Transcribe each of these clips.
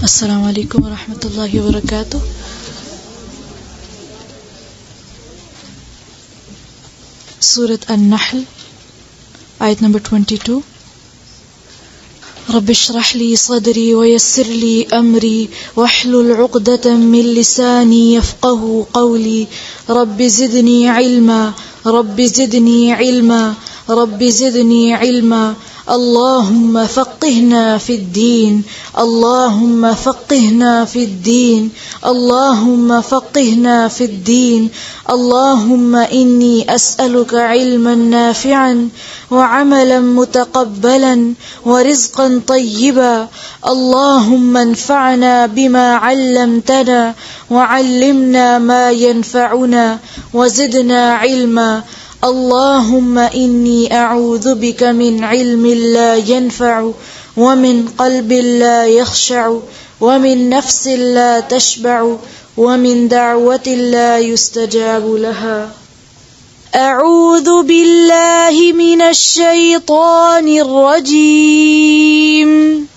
السلام عليكم ورحمة الله وبركاته. سورة النحل آية number 22. رب اشرح لي صدري ويسر لي أمري واحلل عقدة من لساني يفقه قولي. رب زدني علما رب زدني علما رب زدني علما. اللهم فقهنا في الدين اللهم فقهنا في الدين اللهم فقهنا في الدين. اللهم إني أسألك علما نافعا وعملا متقبلا ورزقا طيبا. اللهم انفعنا بما علمتنا وعلمنا ما ينفعنا وزدنا علما. اللهم إني أعوذ بك من علم لا ينفع ومن قلب لا يخشع ومن نفس لا تشبع ومن دعوة لا يستجاب لها. أعوذ بالله من الشيطان الرجيم.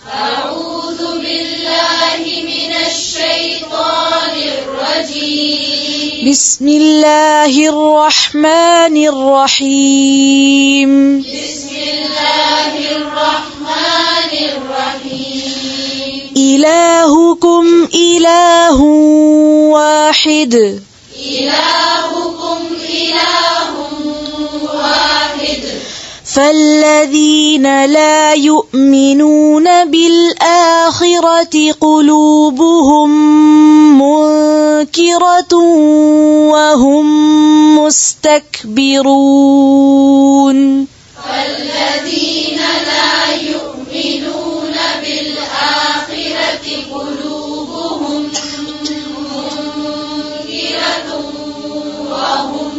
أعوذ بالله من الشيطان الرجيم. بسم الله الرحمن الرحيم. بسم الله الرحمن الرحيم. إلهكم إله واحد. إلهكم إله واحد. فالذين لا يؤمنون بالآخرة قلوبهم منكرة وهم مستكبرون. فالذين لا يؤمنون بالآخرة قلوبهم منكرة وهم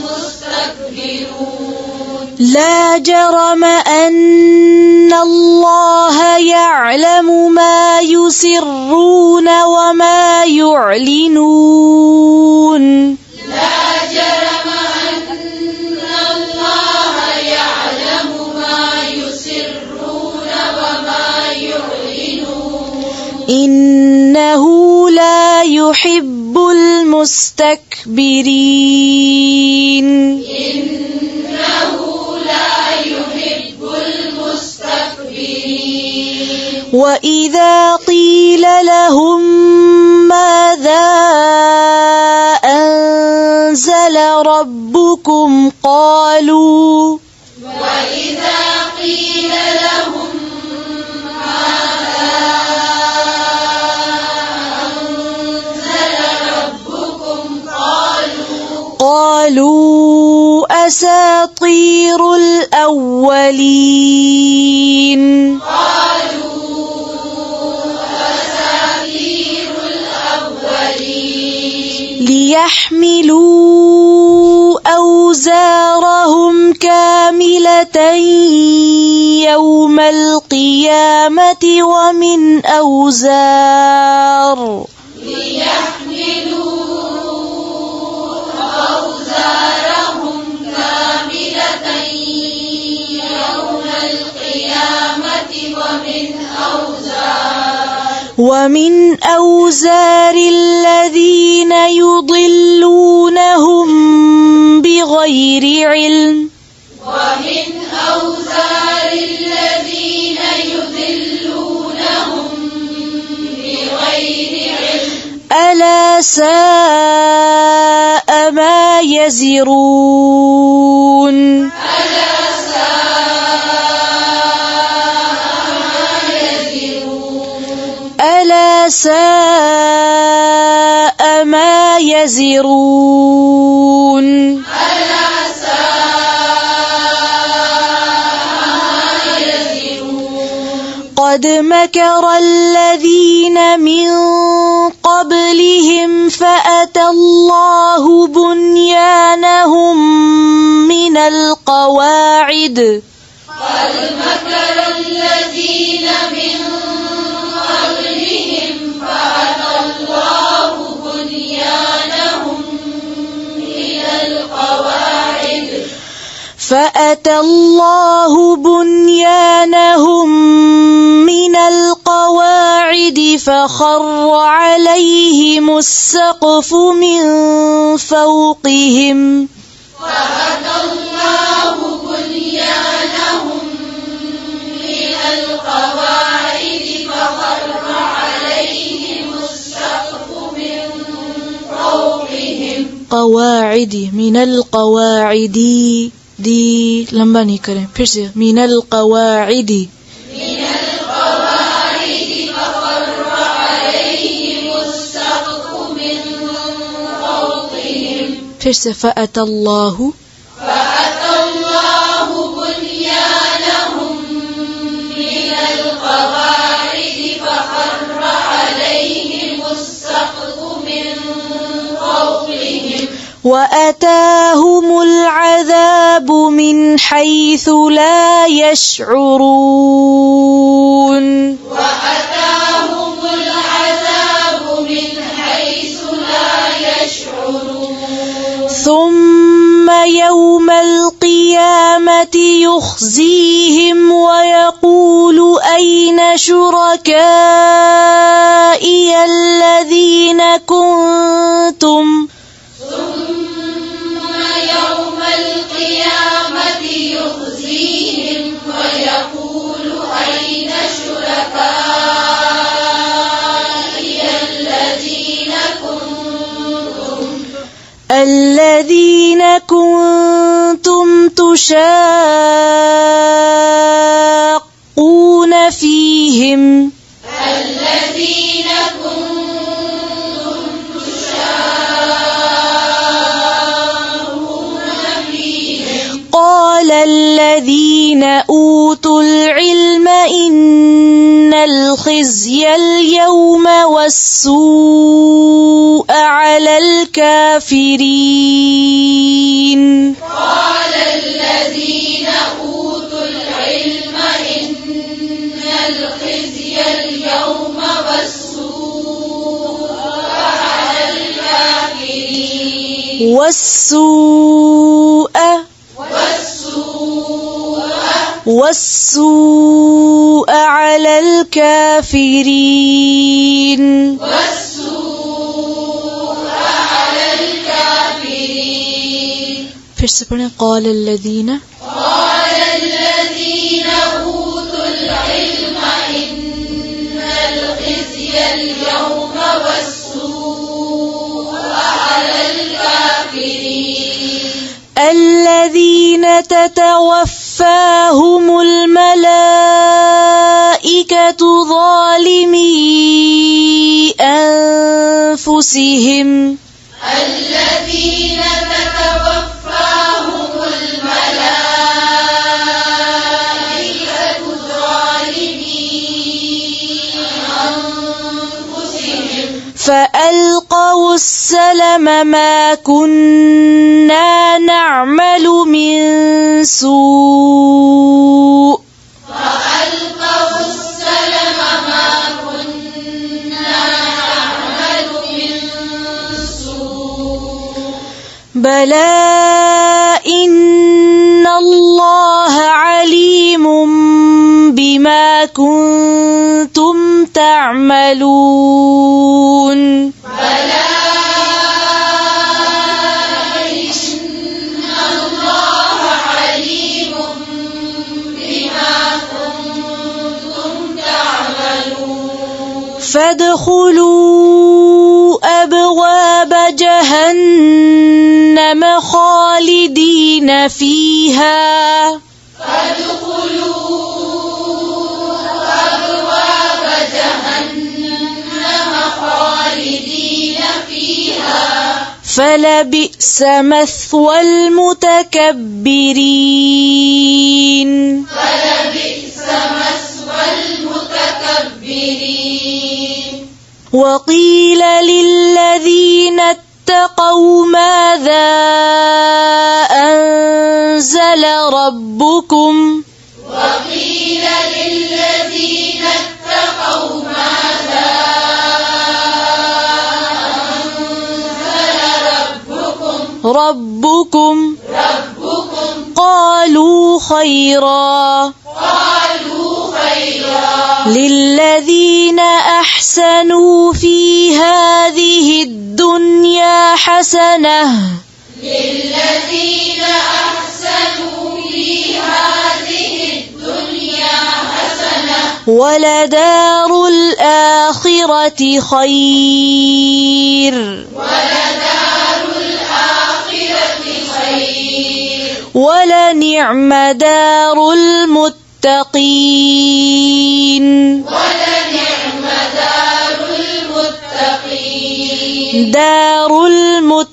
مستكبرون. لا جرم أن الله يعلم ما يسرون وما يعلنون. لا جرم أن الله يعلم ما يسرون وما يعلنون. إنه لا يحب المستكبرين. إنه لا يحب المستكبرين. وإذا قيل لهم ماذا أنزل ربكم قالوا وإذا قيل لهم ماذا أنزل ربكم قالوا أساطير الأولين. ليحملوا أوزارهم كاملة يوم القيامة ومن أوزار أوزارهم كاملة يوم القيامة ومن أوزار الذين يضلونهم بغير علم. ومن أوزار الذين يضلونهم بغير علم. ألا ساء ما يزرون. ألا ساء ما يزرون. ألا ساء ما يزرون. ألا ساء ما يزرون. قد مكر الذين من قبلهم فأتى الله بنيانهم من القواعد. قد مكر الذين من قبلهم فأتى الله بنيانهم من القواعد. فأتى الله بنيانهم من القواعد فخر عليهم السقف من فوقهم فأتى الله بنيانهم من القواعد فخر عليهم السقف من فوقهم قواعد من القواعد दी लंबा नहीं करें फिर से من القواعد فخر عليهم السقف من فوقهم फिर से فأتى الله بنيانهم من القواعد فخر عليهم السقف من فوقهم وأتاهم العذاب من حيث لا يشعرون وأتاهم العذاب من حيث لا يشعرون ثم يوم القيامة يخزيهم ويقول أين شركائي الذين كنتم يوم القيامة يخزيهم ويقول أين شركائي الذين كنتم تشاقون فيهم قال الذين أوتوا العلم إن الخزي اليوم والسوء على الكافرين قال الذين أوتوا العلم إن الخزي اليوم والسوء على الكافرين والسوء على الكافرين फिर से पढ़ें قال الذين أوتوا العلم إن الخزي اليوم والسوء على الكافرين الذين تتوفاهم الملائكة ظالمي أنفسهم الذين تتوفاهم الملائكة ظالمي أنفسهم فألقوا السلم ما كنا نعمل من سوء فألقوا السلم ما كنا نعمل من سوء بلى إن الله عليم بما كنتم تعملون بلى إن الله عليم بما كنتم تعملون فادخلوا أبواب جهنم خالدين فيها أبواب جهنم خالدين فيها فلبئس مثوى المتكبرين فلبئس مثوى المتكبرين وقيل للذين اتقوا ماذا أنزل ربكم وقيل للذين اتقوا ماذا أنزل ربكم ربكم قالوا خيرا للذين أحسنوا حسنة للذين أحسنوا في هذه الدنيا حسنة ولدار الآخرة خير ولدار الآخرة خير ولنعم دار المتقين ولنعم دار المتقين دار المتقين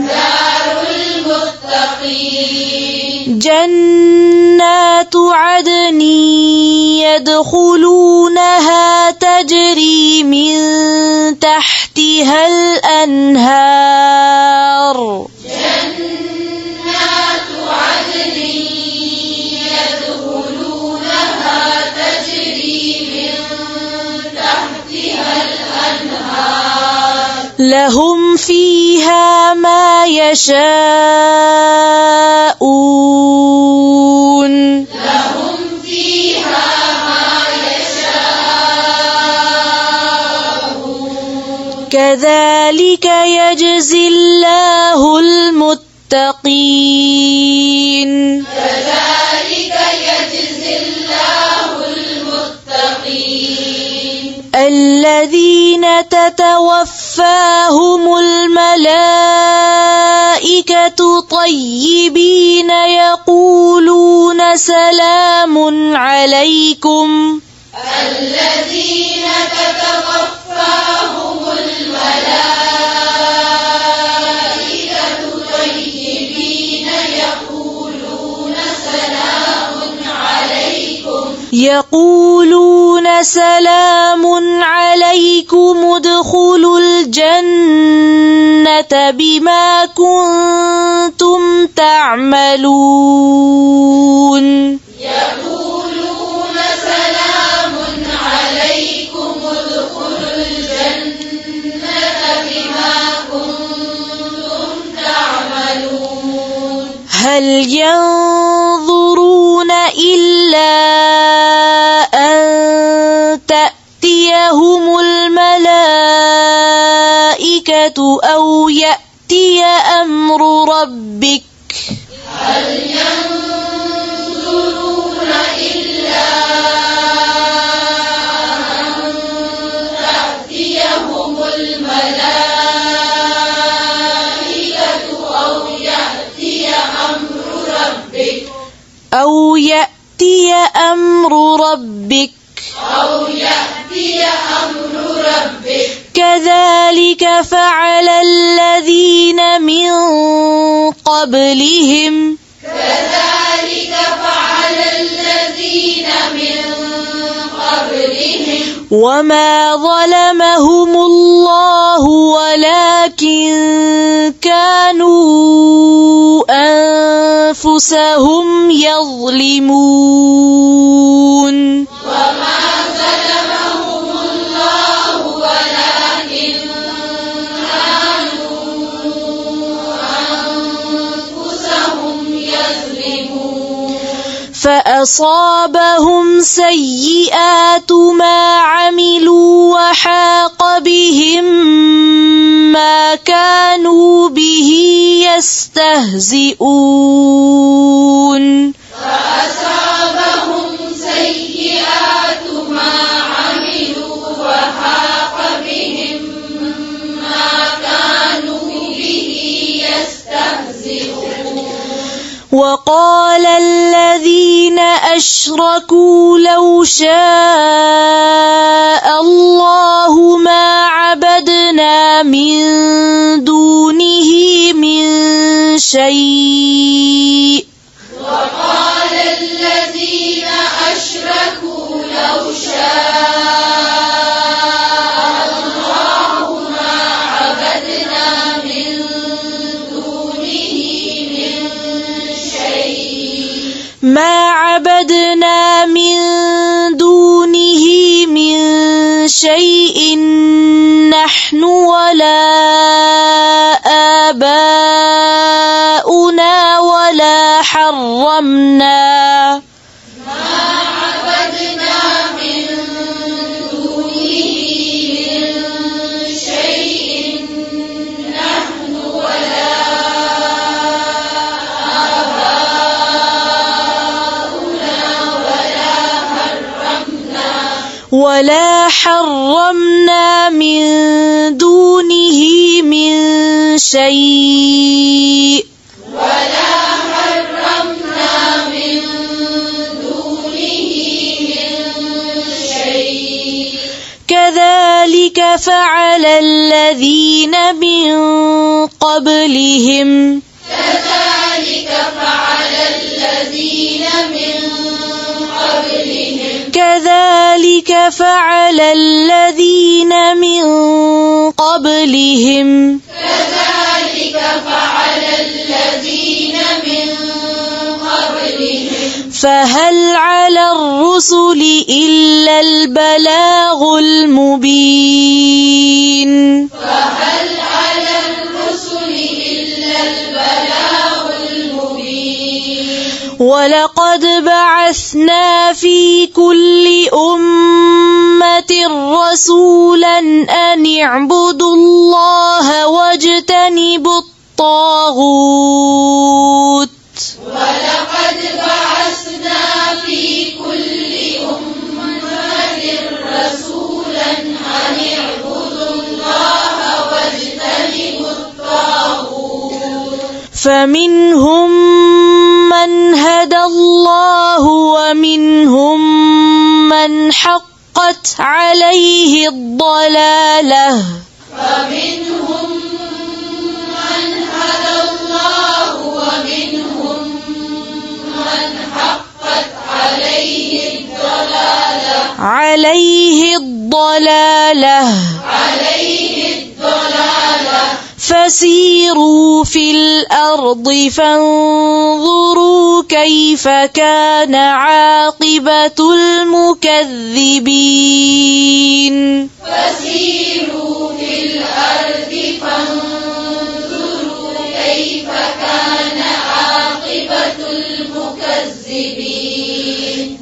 دار المتقين جنات عدن يدخلونها تجري من تحتها الأنهار جنات عدن يدخلونها تجري من تحتها الأنهار لهم فيها ما يشاءون لهم فيها ما يشاءون كذلك يجزي الله المتقين كذلك يجزي الله المتقين الذين تتوفاهم الملائكة طيبين يقولون سلام عليكم الذين تتوفاهم الملائكة طيبين يقولون سلام عليكم ادخلوا الجنة بما كنتم تعملون يقولون سلام عليكم ادخلوا الجنة بما كنتم تعملون هل ينظرون إلا أن تأتيهم الملائكة أو يأتي أمر ربك هل ينظرون إلا أن تأتيهم الملائكة أو يأتي أمر ربك كذلك فعل الذين من قبلهم وما ظلمهم الله ولكن كانوا أنفسهم يظلمون فأصابهم سيئات ما عملوا وحاق بهم ما كانوا به يستهزئون وقال الذين أشركوا لو شاء الله ما عبدنا من دونه من شيء ما عبدنا من دونه من شيء نحن ولا آباؤنا ولا حرمنا ولا حرمنا من دونه من شيء كذلك فعل الذين من قبلهم فهل على الرسل إلا البلاغ المبين ولقد بعثنا في كل أمة رسولا أن اعبدوا الله واجتنبوا الطاغوت فمنهم من هدى الله ومنهم من حقت عليه الضلالة فسيروا في الأرض فانظروا كيف كان عاقبة المكذبين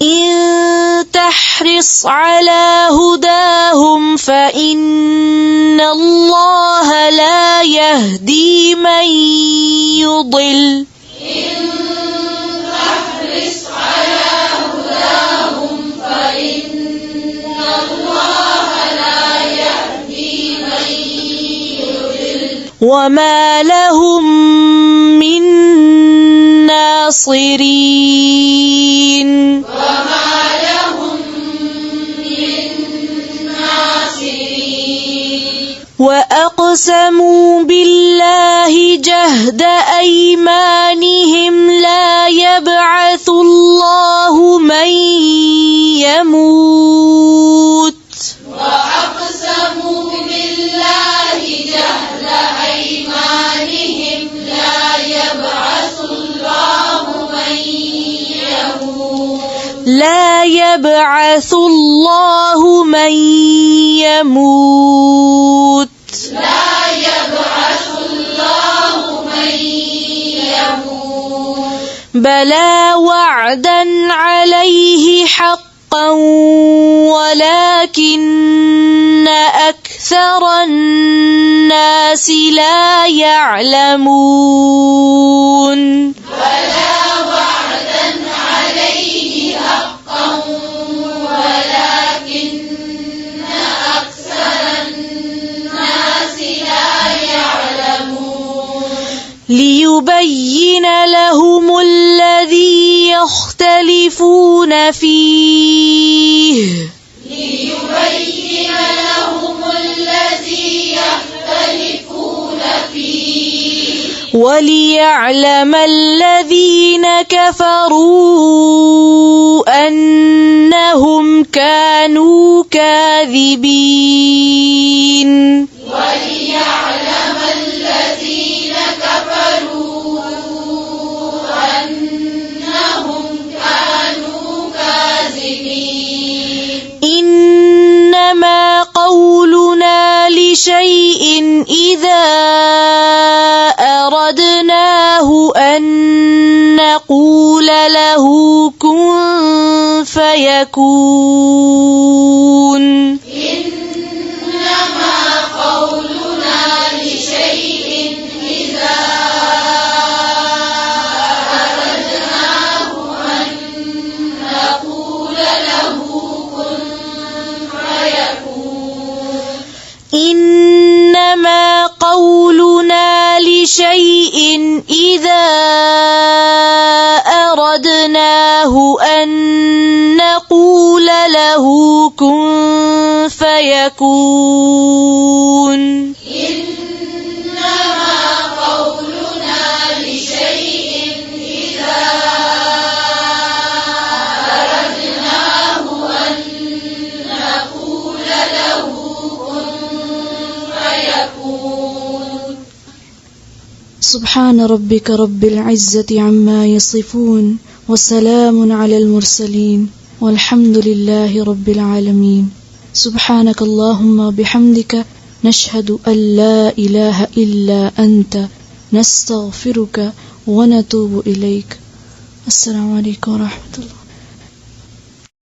إن تحرص على هداهم فإن الله لا يهدي من يضل وما لهم من ناصرين وأقسموا بالله جهد أيمانهم لا يبعث الله من يموت لا يبعث الله من يموت بلى وعدا عليه حقا ولكن أكثر الناس لا يعلمون ليبين لهم الذي يختلفون فيه وليعلم الذين كفروا أنهم كانوا كاذبين إنما قولنا لشيء إذا أردناه أن نقول له كن فيكون إنما قولنا لشيء إذا أردناه أن نقول له كن فيكون. إنما قولنا لشيء إذا أردناه أن نقول له كن فيكون. سبحان ربك رب العزة عما يصفون وسلام على المرسلين والحمد لله رب العالمين. سبحانك اللهم بحمدك نشهد أن لا إله إلا أنت نستغفرك ونتوب إليك. السلام عليكم ورحمة الله.